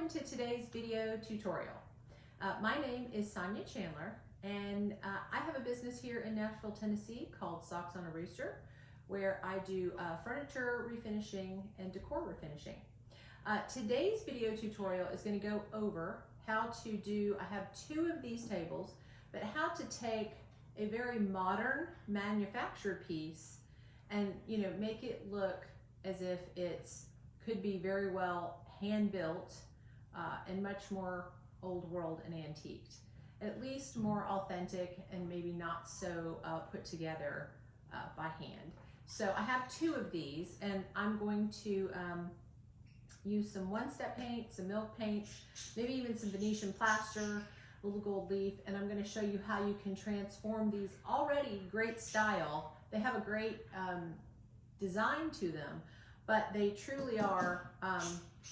welcome to today's video tutorial. My name is Sonja Chandler, and I have a business here in Nashville, Tennessee called Socks on a Rooster, where I do furniture refinishing and decor refinishing. Today's video tutorial is going to go over how to do, I have two of these tables, but how to take a very modern manufactured piece and make it look as if it's could be very well hand built and much more old world and antiqued, at least more authentic and maybe not so put together by hand. So I have two of these, and I'm going to use some one-step paint, some milk paint, maybe even some Venetian plaster, a little gold leaf, and I'm going to show you how you can transform these already great style. They have a great design to them, but they truly are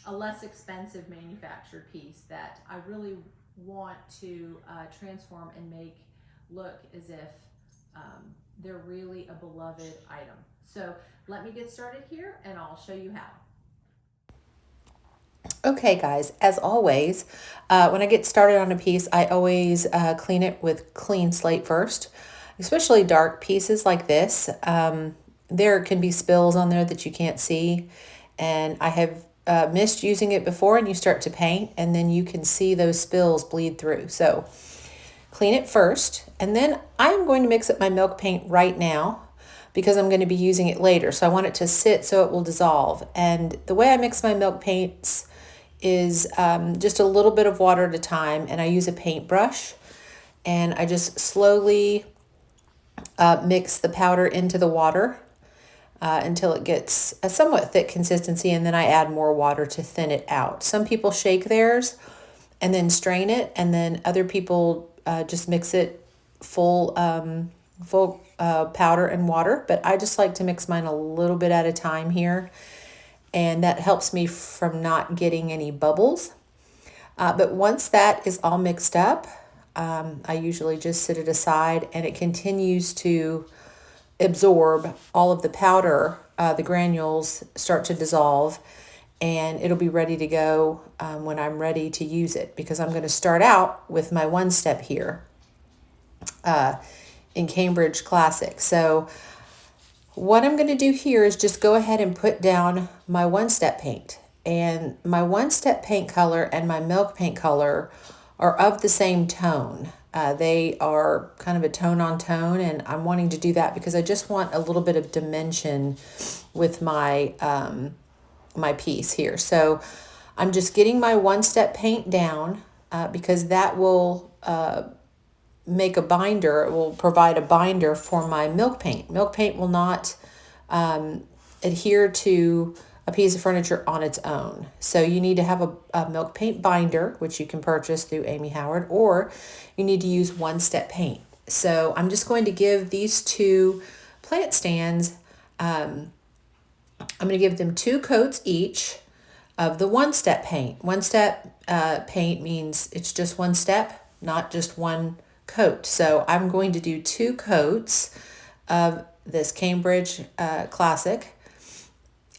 a less expensive manufactured piece that I really want to transform and make look as if they're really a beloved item. So let me get started here and I'll show you how. Okay guys, as always, when I get started on a piece, I always clean it with clean slate first, especially dark pieces like this. There can be spills on there that you can't see, and I have missed using it before, and you start to paint and then you can see those spills bleed through. So clean it first, and then I'm going to mix up my milk paint right now because I'm going to be using it later. So I want it to sit so it will dissolve. And the way I mix my milk paints is just a little bit of water at a time, and I use a paintbrush, and I just slowly mix the powder into the water until it gets a somewhat thick consistency, and then I add more water to thin it out. Some people shake theirs and then strain it, and then other people just mix it full powder and water, but I just like to mix mine a little bit at a time here, and that helps me from not getting any bubbles. But once that is all mixed up, I usually just set it aside, and it continues to absorb all of the powder. The granules start to dissolve, and it'll be ready to go when I'm ready to use it, because I'm going to start out with my one step here in Cambridge Classic. So what I'm going to do here is just go ahead and put down my one-step paint. And my one-step paint color and my milk paint color are of the same tone. They are kind of a tone on tone, and I'm wanting to do that because I just want a little bit of dimension with my my piece here. So I'm just getting my one-step paint down because that will make a binder. It will provide a binder for my milk paint. Milk paint will not adhere to a piece of furniture on its own. So you need to have a milk paint binder, which you can purchase through Amy Howard, or you need to use one-step paint. So I'm just going to give these two plant stands, I'm going to give them 2 coats each of the one-step paint. One-step paint means it's just one step, not just one coat. So I'm going to do 2 coats of this Cambridge Classic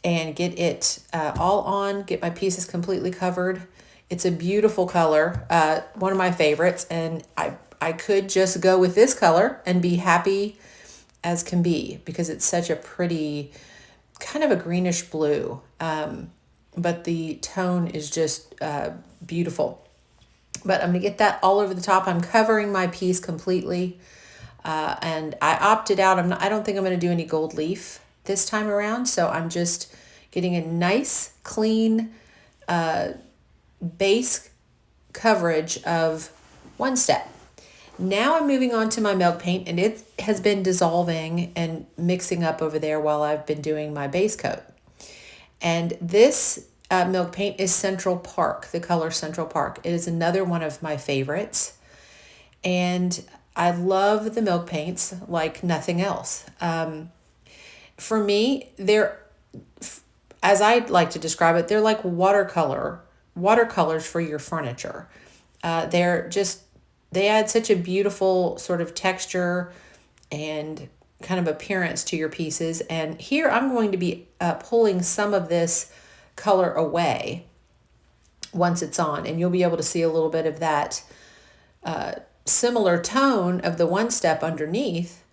and get it all on, get my pieces completely covered. It's a beautiful color, one of my favorites, and I could just go with this color and be happy as can be because it's such a pretty, kind of a greenish blue, but the tone is just beautiful. But I'm going to get that all over the top. I'm covering my piece completely, and I opted out. I don't think I'm going to do any gold leaf this time around, so I'm just getting a nice, clean base coverage of one step. Now I'm moving on to my milk paint, and it has been dissolving and mixing up over there while I've been doing my base coat. And this milk paint is Central Park, the color Central Park. It is another one of my favorites, and I love the milk paints like nothing else. For me, they're, as I like to describe it, they're like watercolors for your furniture. They add such a beautiful sort of texture and kind of appearance to your pieces. And here I'm going to be pulling some of this color away once it's on, and you'll be able to see a little bit of that similar tone of the one step underneath,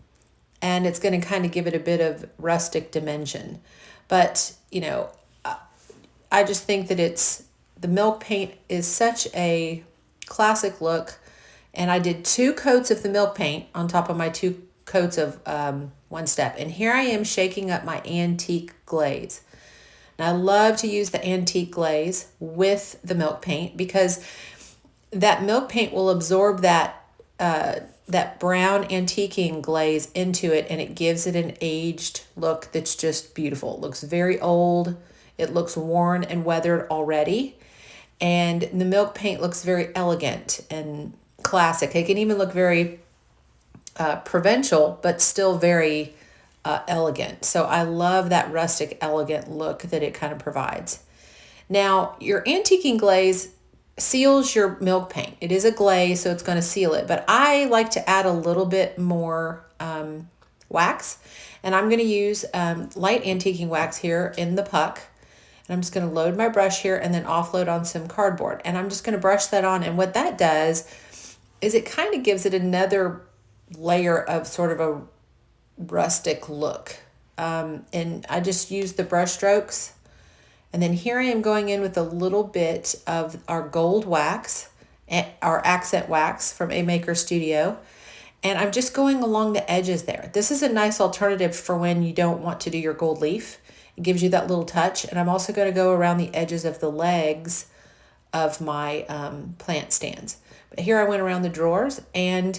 and it's going to kind of give it a bit of rustic dimension. But, you know, I just think that the milk paint is such a classic look, and I did 2 coats of the milk paint on top of my 2 coats of one step, and here I am shaking up my antique glaze. And I love to use the antique glaze with the milk paint because that milk paint will absorb that brown antiquing glaze into it, and it gives it an aged look that's just beautiful. It looks very old. It looks worn and weathered already. And the milk paint looks very elegant and classic. It can even look very provincial, but still very elegant. So I love that rustic, elegant look that it kind of provides. Now, your antiquing glaze seals your milk paint. It is a glaze, so it's going to seal it. But I like to add a little bit more wax. And I'm going to use light antiquing wax here in the puck. And I'm just going to load my brush here and then offload on some cardboard. And I'm just going to brush that on. And what that does is it kind of gives it another layer of sort of a rustic look. And I just use the brush strokes. And then here I am going in with a little bit of our gold wax, our accent wax from A Maker Studio. And I'm just going along the edges there. This is a nice alternative for when you don't want to do your gold leaf. It gives you that little touch. And I'm also going to go around the edges of the legs of my plant stands. But here I went around the drawers, and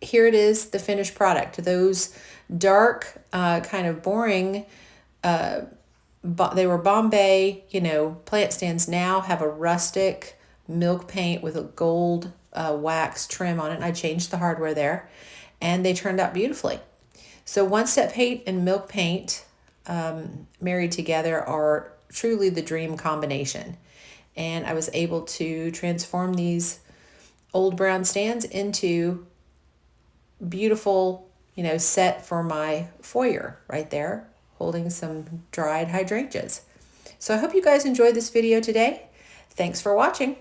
here it is, the finished product. Those dark, kind of boring, they were Bombay, plant stands now have a rustic milk paint with a gold wax trim on it. And I changed the hardware there, and they turned out beautifully. So one step paint and milk paint married together are truly the dream combination. And I was able to transform these old brown stands into beautiful, set for my foyer right there, holding some dried hydrangeas. So I hope you guys enjoyed this video today. Thanks for watching.